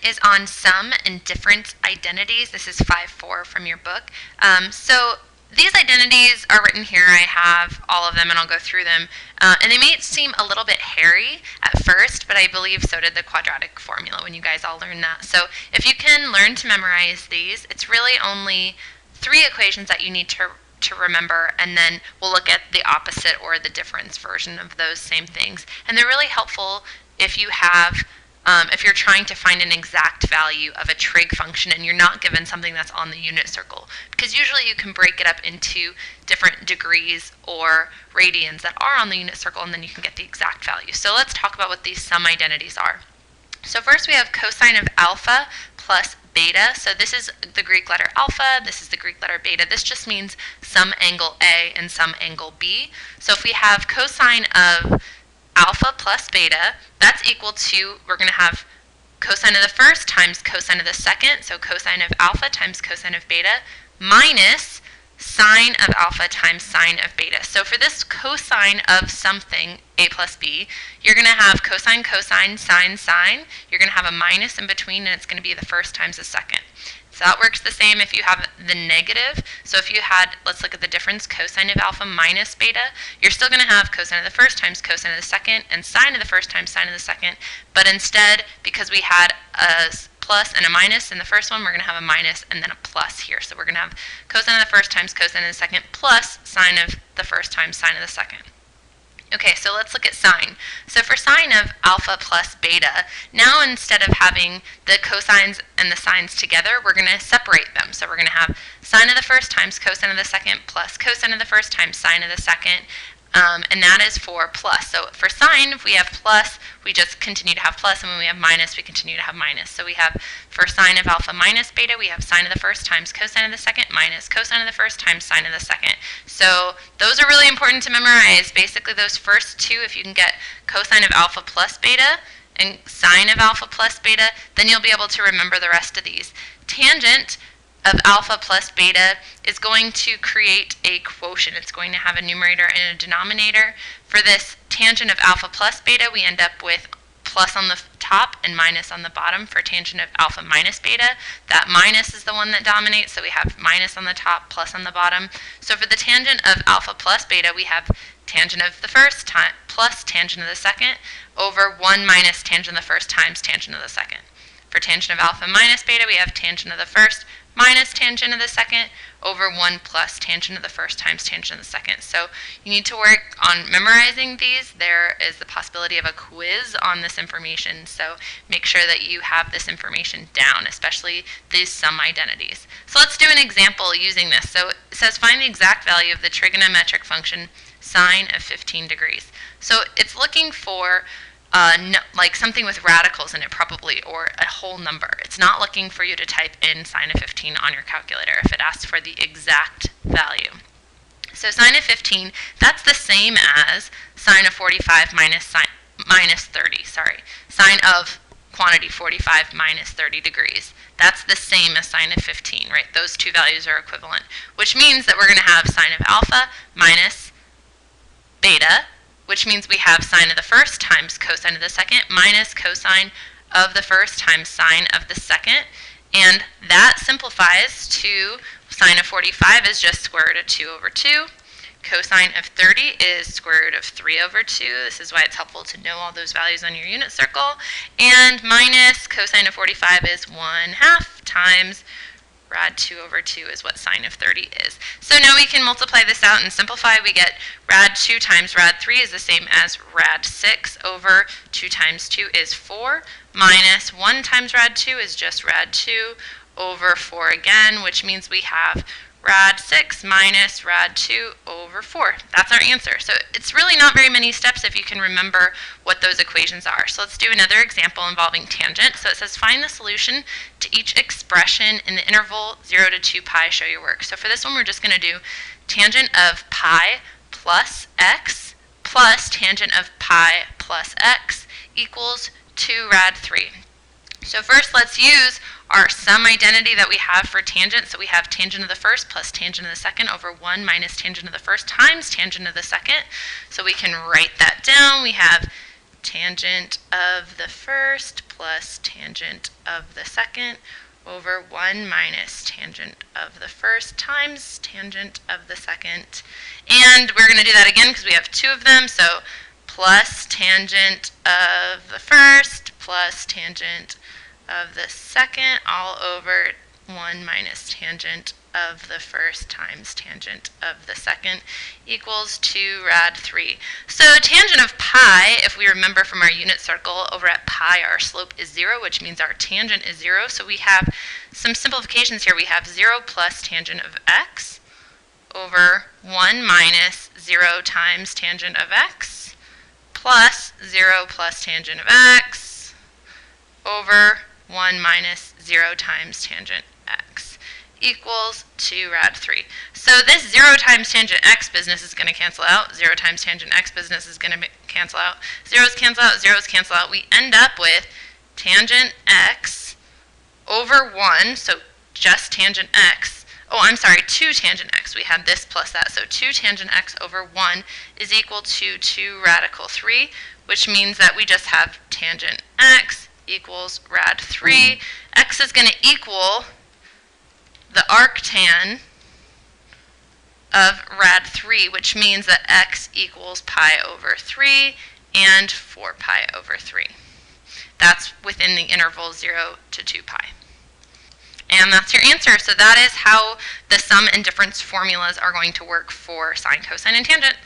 is on sum and difference identities. This is 5.4 from your book. So these identities are written here. I have all of them, and I'll go through them. And they may seem a little bit hairy at first, but I believe so did the quadratic formula when you guys all learned that. So if you can learn to memorize these, it's really only 3 equations that you need to remember, and then we'll look at the opposite or the difference version of those same things. And they're really helpful if you have if you're trying to find an exact value of a trig function and you're not given something that's on the unit circle, because usually you can break it up into different degrees or radians that are on the unit circle, and then you can get the exact value. So let's talk about what these sum identities are. So first we have cosine of alpha plus beta. So this is the Greek letter alpha, this is the Greek letter beta. This just means some angle A and some angle B. So if we have cosine of alpha plus beta, that's equal to, we're going to have cosine of the first times cosine of the second, so cosine of alpha times cosine of beta, minus sine of alpha times sine of beta. So for this cosine of something, a plus b, you're going to have cosine, cosine, sine, sine. You're going to have a minus in between, and it's going to be the first times the second. So that works the same if you have the negative. So if you had, let's look at the difference, cosine of alpha minus beta, you're still going to have cosine of the first times cosine of the second and sine of the first times sine of the second. But instead, because we had a plus and a minus in the first one, we're going to have a minus and then a plus here. So we're going to have cosine of the first times cosine of the second plus sine of the first times sine of the second. Okay, so let's look at sine. So for sine of alpha plus beta, now instead of having the cosines and the sines together, we're going to separate them. So we're going to have sine of the first times cosine of the second plus cosine of the first times sine of the second, and that is for plus. So for sine, if we have plus, we just continue to have plus, and when we have minus, we continue to have minus. So we have for sine of alpha minus beta, we have sine of the first times cosine of the second minus cosine of the first times sine of the second. So those are really important to memorize. Basically, those first two, if you can get cosine of alpha plus beta and sine of alpha plus beta, then you'll be able to remember the rest of these. Tangent of alpha plus beta is going to create a quotient. It's going to have a numerator and a denominator. For this tangent of alpha plus beta, we end up with plus on the top and minus on the bottom. For tangent of alpha minus beta, that minus is the one that dominates, so we have minus on the top, plus on the bottom. So for the tangent of alpha plus beta, we have tangent of the first plus tangent of the second over 1 minus tangent of the first times tangent of the second. For tangent of alpha minus beta, we have tangent of the first minus tangent of the second over 1 plus tangent of the first times tangent of the second. So you need to work on memorizing these. There is the possibility of a quiz on this information, so make sure that you have this information down, especially these sum identities. So let's do an example using this. So it says find the exact value of the trigonometric function sine of 15 degrees. So it's looking for like something with radicals in it probably, or a whole number. It's not looking for you to type in sine of 15 on your calculator if it asks for the exact value. So sine of 15, that's the same as sine of 45 minus 30, sine of quantity 45 minus 30 degrees. That's the same as sine of 15, right? Those two values are equivalent, which means that we're going to have sine of alpha minus beta, which means we have sine of the first times cosine of the second minus cosine of the first times sine of the second. And that simplifies to sine of 45 is just square root of 2 over 2. Cosine of 30 is square root of 3 over 2. This is why it's helpful to know all those values on your unit circle. And minus cosine of 45 is 1/2 times rad 2 over 2 is what sine of 30 is. So now we can multiply this out and simplify. We get rad 2 times rad 3 is the same as rad 6 over 2 times 2 is 4, minus 1 times rad 2 is just rad 2 over 4 again, which means we have rad 6 minus rad 2 over 4. That's our answer. So it's really not very many steps if you can remember what those equations are. So let's do another example involving tangent. So it says find the solution to each expression in the interval 0 to 2 pi, show your work. So for this one, we're just going to do tangent of pi plus x plus tangent of pi plus x equals 2 rad 3. So first, let's use our sum identity that we have for tangent. So we have tangent of the first plus tangent of the second over 1 minus tangent of the first times tangent of the second. So we can write that down. We have tangent of the first plus tangent of the second over 1 minus tangent of the first times tangent of the second. And we're going to do that again because we have two of them, so plus tangent of the first plus tangent of the second all over 1 minus tangent of the first times tangent of the second equals 2 rad 3. So tangent of pi, if we remember from our unit circle, over at pi our slope is 0, which means our tangent is 0. So we have some simplifications here. We have 0 plus tangent of x over 1 minus 0 times tangent of x plus 0 plus tangent of x over 1 minus 0 times tangent x equals 2 rad 3. So this 0 times tangent x business is going to cancel out. 0 times tangent x business is going to cancel out. Zeros cancel out, zeros cancel out. We end up with tangent x over 1, so just tangent x. Oh, I'm sorry, 2 tangent x. We had this plus that. So 2 tangent x over 1 is equal to 2 radical 3, which means that we just have tangent x equals rad 3. X is going to equal the arctan of rad 3, which means that x equals pi over 3 and 4 pi over 3. That's within the interval 0 to 2 pi. And that's your answer. So that is how the sum and difference formulas are going to work for sine, cosine, and tangent.